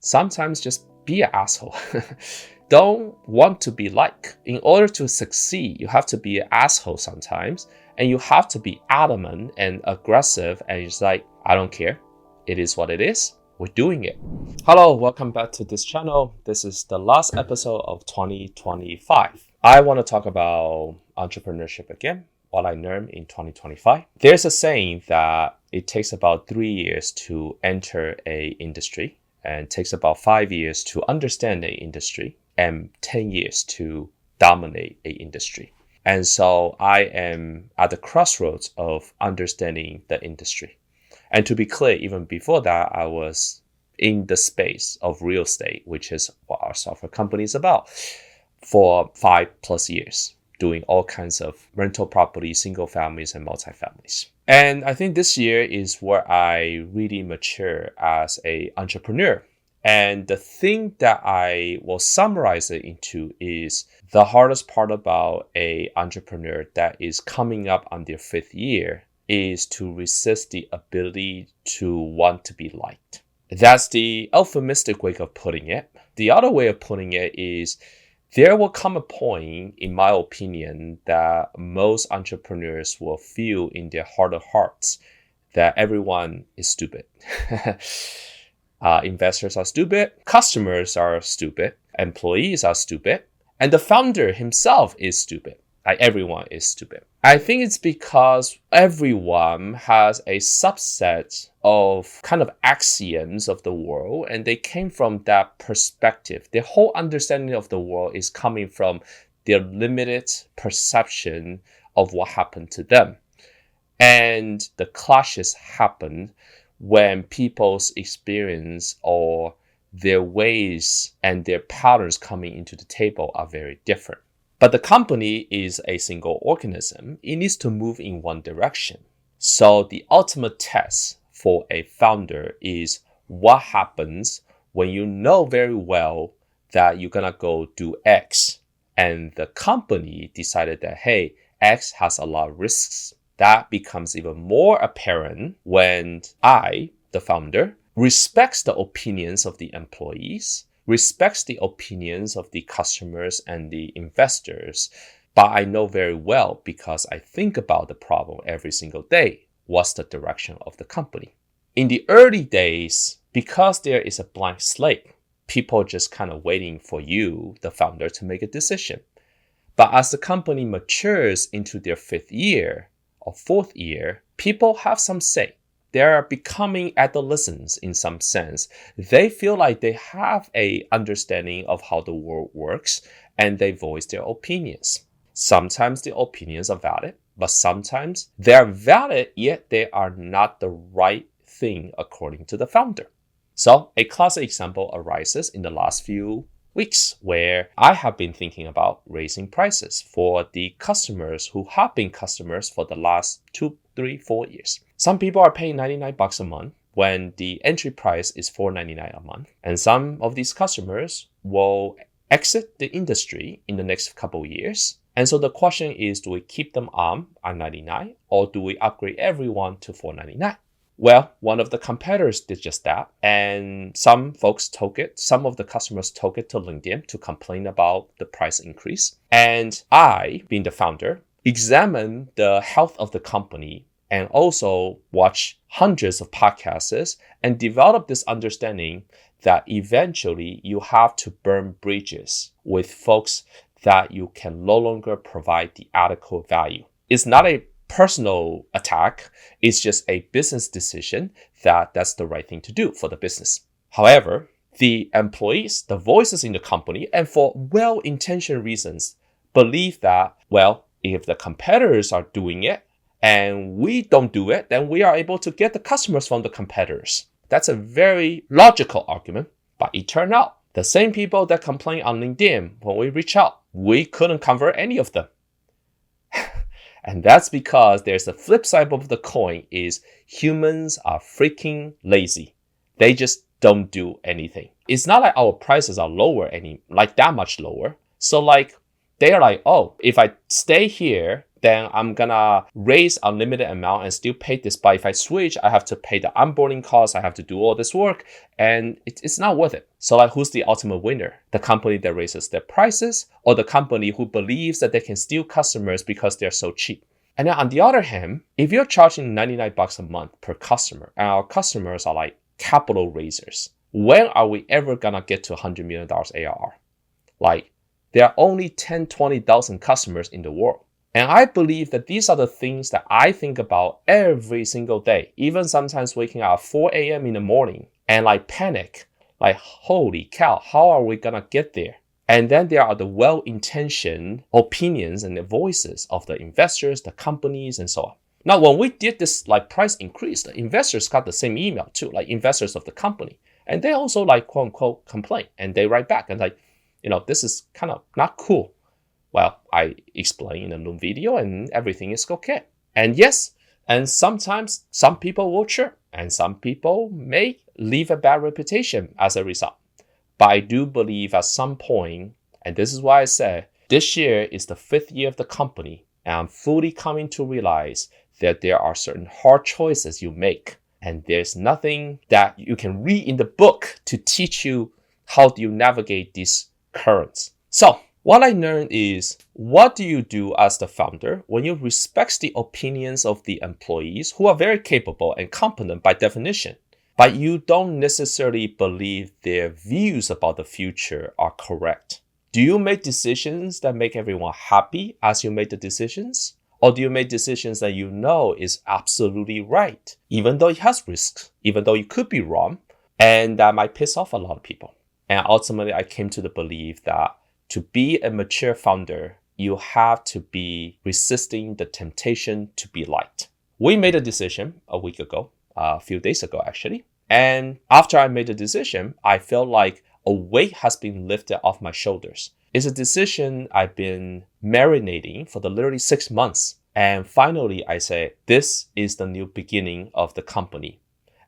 sometimes just be an asshole. Don't want to be liked. In order to succeed, you have to be an asshole sometimes, and you have to be adamant and aggressive, and it's like, I don't care. It is what it is. We're doing it. Hello, welcome back to this channel. This is the last episode of 2025. I want to talk about entrepreneurship again, what I learned in 2025. There's a saying that it takes about 3 years to enter a industry, and takes about 5 years to understand the industry, and 10 years to dominate a industry. And so I am at the crossroads of understanding the industry. And to be clear, even before that, I was in the space of real estate, which is what our software company is about, for 5+ years, doing all kinds of rental properties, single families, and multifamilies. And I think this year is where I really mature as an entrepreneur. And the thing that I will summarize it into is the hardest part about an entrepreneur that is coming up on their 5th year is to resist the ability to want to be liked. That's the euphemistic way of putting it. The other way of putting it is there will come a point, in my opinion, that most entrepreneurs will feel in their heart of hearts that everyone is stupid. Investors are stupid, customers are stupid, employees are stupid, and the founder himself is stupid. Like, everyone is stupid. I think it's because everyone has a subset of kind of axioms of the world, and they came from that perspective. Their whole understanding of the world is coming from their limited perception of what happened to them. And the clashes happen when people's experience or their ways and their patterns coming into the table are very different. But the company is a single organism. It needs to move in one direction. So the ultimate test for a founder is what happens when you know very well that you're going to go do X, and the company decided that, hey, X has a lot of risks. That becomes even more apparent when I, the founder, respects the opinions of the employees, respects the opinions of the customers and the investors. But I know very well, because I think about the problem every single day, what's the direction of the company. In the early days, because there is a blank slate, people are just kind of waiting for you, the founder, to make a decision. But as the company matures into their 5th year or 4th year, people have some say. They are becoming adolescents in some sense. They feel like they have an understanding of how the world works, and they voice their opinions. Sometimes the opinions are valid, but sometimes they are valid, yet they are not the right thing according to the founder. So a classic example arises in the last few weeks, where I have been thinking about raising prices for the customers who have been customers for the last 2, 3, 4 years. Some people are paying $99 a month when the entry price is $4.99 a month. And some of these customers will exit the industry in the next couple of years. And so the question is, do we keep them on $99, or do we upgrade everyone to $4.99? Well, one of the competitors did just that, and some folks took it. Some of the customers took it to LinkedIn to complain about the price increase. And I, being the founder, examined the health of the company and also watched hundreds of podcasts and developed this understanding that eventually you have to burn bridges with folks that you can no longer provide the adequate value. It's not a personal attack. It's just a business decision that that's the right thing to do for the business. However, the employees, the voices in the company, and for well-intentioned reasons, believe that, well, if the competitors are doing it and we don't do it, then we are able to get the customers from the competitors. That's a very logical argument, but it turned out the same people that complain on LinkedIn, when we reach out, we couldn't convert any of them. And that's because there's a flip side of the coin, is humans are freaking lazy. They just don't do anything. It's not like our prices are lower, like that much lower. So like, they're like, oh, if I stay here then I'm gonna raise unlimited amount and still pay this. But if I switch, I have to pay the onboarding costs. I have to do all this work, and it's not worth it. So like, who's the ultimate winner? The company that raises their prices, or the company who believes that they can steal customers because they're so cheap? And then on the other hand, if you're charging $99 a month per customer, and our customers are like capital raisers, when are we ever gonna get to $100 million ARR? Like, there are only 10, 20,000 customers in the world. And I believe that these are the things that I think about every single day, even sometimes waking up at 4 a.m. in the morning and like panic, like, holy cow, how are we gonna get there? And then there are the well-intentioned opinions and the voices of the investors, the companies, and so on. Now, when we did this like price increase, the investors got the same email too, like investors of the company. And they also like quote unquote complain, and they write back and like, this is kind of not cool. Well, I explain in a new video and everything is okay. And yes, and sometimes some people will chirp and some people may leave a bad reputation as a result. But I do believe at some point, and this is why I said this year is the 5th year of the company, and I'm fully coming to realize that there are certain hard choices you make, and there's nothing that you can read in the book to teach you how do you navigate these currents. So what I learned is, what do you do as the founder when you respect the opinions of the employees who are very capable and competent by definition, but you don't necessarily believe their views about the future are correct? Do you make decisions that make everyone happy as you make the decisions? Or do you make decisions that you know is absolutely right, even though it has risks, even though you could be wrong, and that might piss off a lot of people? And ultimately, I came to the belief that to be a mature founder, you have to be resisting the temptation to be liked. We made a decision a week ago, a few days ago actually. And after I made the decision, I felt like a weight has been lifted off my shoulders. It's a decision I've been marinating for literally 6 months. And finally, I say, this is the new beginning of the company.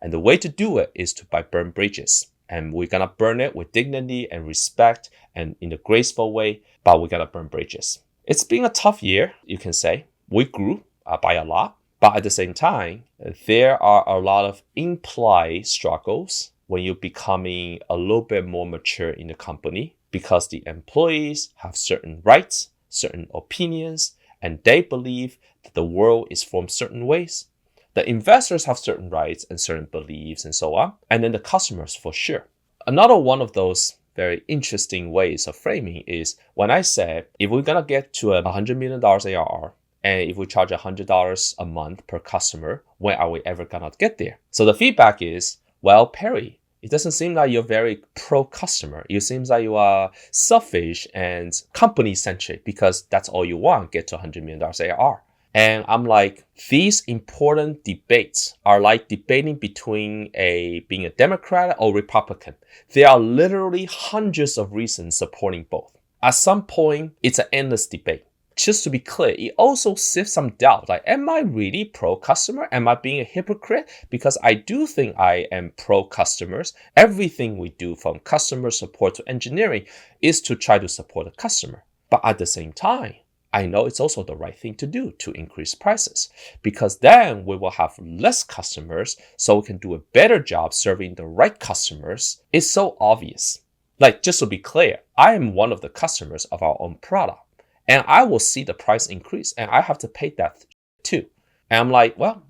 And the way to do it is to burn bridges. And we're going to burn it with dignity and respect and in a graceful way, but we're going to burn bridges. It's been a tough year, you can say. We grew by a lot, but at the same time, there are a lot of implied struggles when you're becoming a little bit more mature in the company, because the employees have certain rights, certain opinions, and they believe that the world is formed certain ways. The investors have certain rights and certain beliefs and so on. And then the customers for sure. Another one of those very interesting ways of framing is when I said, if we're going to get to $100 million ARR, and if we charge $100 a month per customer, when are we ever going to get there? So the feedback is, well, Perry, it doesn't seem like you're very pro-customer. It seems like you are selfish and company-centric because that's all you want, get to $100 million ARR. And I'm like, these important debates are like debating between being a Democrat or Republican. There are literally hundreds of reasons supporting both. At some point, it's an endless debate. Just to be clear, it also sifts some doubt. Like, am I really pro-customer? Am I being a hypocrite? Because I do think I am pro-customers. Everything we do from customer support to engineering is to try to support the customer. But at the same time, I know it's also the right thing to do to increase prices, because then we will have less customers so we can do a better job serving the right customers. It's so obvious. Like, just to be clear, I am one of the customers of our own product, and I will see the price increase and I have to pay that too. And I'm like, well,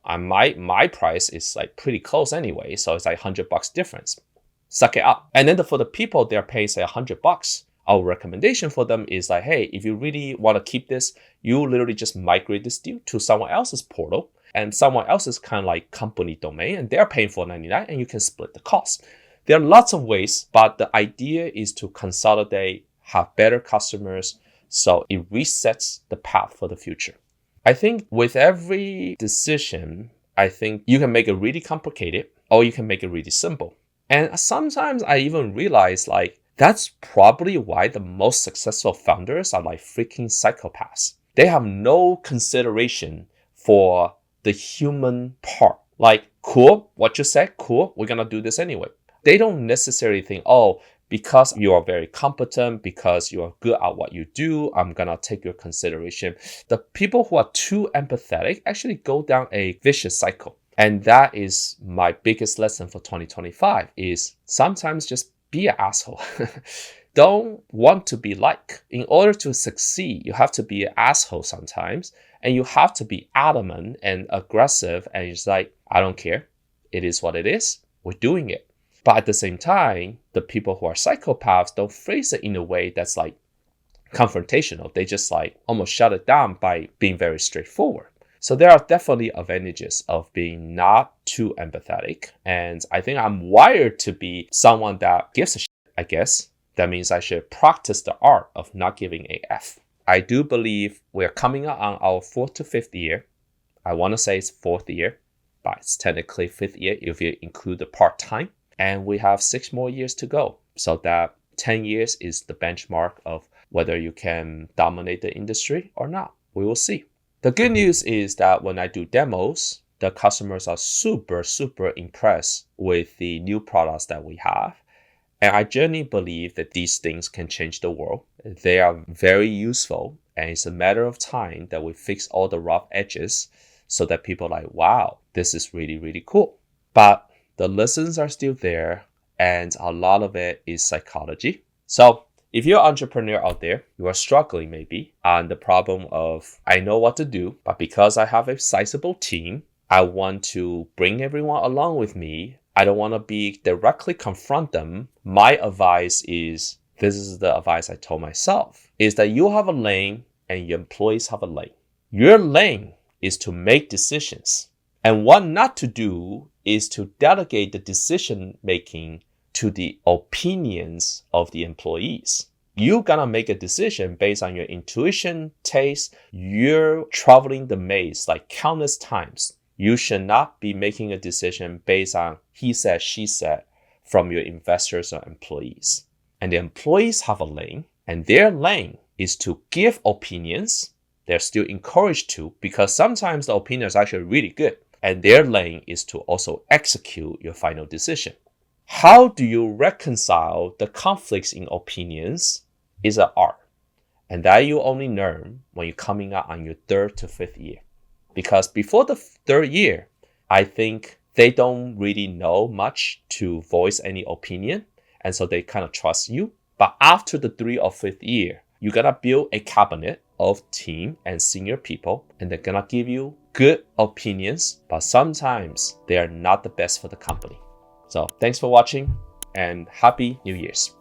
my price is like pretty close anyway. So it's like $100 difference. Suck it up. And then for the people they're paying say $100, our recommendation for them is like, hey, if you really want to keep this, you literally just migrate this deal to someone else's portal and someone else's kind of like company domain, and they're paying for $99 and you can split the cost. There are lots of ways, but the idea is to consolidate, have better customers, so it resets the path for the future. I think with every decision, I think you can make it really complicated or you can make it really simple. And sometimes I even realize like, that's probably why the most successful founders are like freaking psychopaths. They have no consideration for the human part. Like, cool, what you said, cool, we're gonna do this anyway. They don't necessarily think, oh, because you are very competent, because you are good at what you do, I'm gonna take your consideration. The people who are too empathetic actually go down a vicious cycle. And that is my biggest lesson for 2025 is sometimes just be an asshole. Don't want to be like. In order to succeed, you have to be an asshole sometimes. And you have to be adamant and aggressive. And it's like, I don't care. It is what it is. We're doing it. But at the same time, the people who are psychopaths don't phrase it in a way that's like confrontational. They just like almost shut it down by being very straightforward. So there are definitely advantages of being not too empathetic. And I think I'm wired to be someone that gives a shit, I guess. That means I should practice the art of not giving a F. I do believe we're coming up on our 4th to 5th year. I want to say it's 4th year, but it's technically 5th year if you include the part-time. And we have 6 more years to go. So that 10 years is the benchmark of whether you can dominate the industry or not. We will see. The good news is that when I do demos, the customers are super, super impressed with the new products that we have. And I genuinely believe that these things can change the world. They are very useful. And it's a matter of time that we fix all the rough edges so that people are like, wow, this is really, really cool. But the lessons are still there. And a lot of it is psychology. So if you're an entrepreneur out there, you are struggling maybe on the problem of, I know what to do, but because I have a sizable team, I want to bring everyone along with me. I don't want to be directly confront them. My advice is, this is the advice I told myself, is that you have a lane and your employees have a lane. Your lane is to make decisions. And what not to do is to delegate the decision making to the opinions of the employees. You're gonna make a decision based on your intuition, taste. You're traveling the maze like countless times. You should not be making a decision based on he said, she said from your investors or employees. And the employees have a lane, and their lane is to give opinions. They're still encouraged to, because sometimes the opinions are actually really good. And their lane is to also execute your final decision. How do you reconcile the conflicts in opinions is an art. And that you only learn when you're coming out on your 3rd to 5th year. Because before the 3rd year, I think they don't really know much to voice any opinion. And so they kind of trust you. But after the 3rd or 5th year, you're going to build a cabinet of team and senior people. And they're going to give you good opinions. But sometimes they are not the best for the company. So thanks for watching and Happy New Year's.